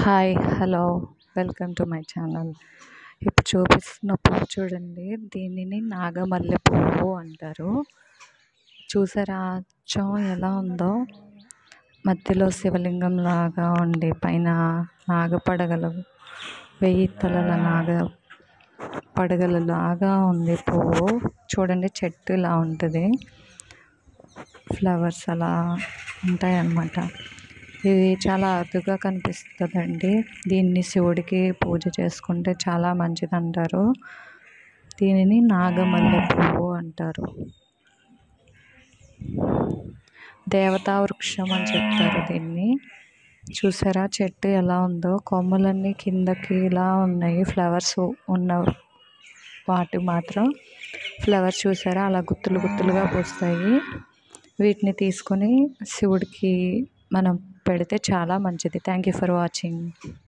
Hi hello welcome to my channel. ఇప్పుడు చూపిస్తున్న పువ్వు చూడండి, దీనిని నాగమల్లె పువ్వు అంటారు. చూసారా అచ్చం ఎలా ఉందో, మధ్యలో శివలింగం లాగా ఉండి పైన నాగపడగలు, 1000 తలల నాగ పడగల లాగా ఉంది పువ్వు. చూడండి చెట్టు ఇలా ఉంటుంది, ఫ్లవర్స్ అలా ఉంటాయి అన్నమాట. ఇది చాలా అరుదుగా కనిపిస్తుందండి. దీన్ని శివుడికి పూజ చేసుకుంటే చాలా మంచిది అంటారు. దీనిని నాగమల్లె పువ్వు అంటారు. దేవతా వృక్షం అని చెప్తారు దీన్ని. చూసారా చెట్టు ఎలా ఉందో, కొమ్మలన్నీ కిందకి ఇలా ఉన్నాయి. ఫ్లవర్స్ ఉన్న వాటి మాత్రం ఫ్లవర్స్ చూసారా అలా గుత్తులు గుత్తులుగా పూస్తాయి. వీటిని తీసుకొని శివుడికి మనం పెడితే చాలా మంచిది. Thank you for watching.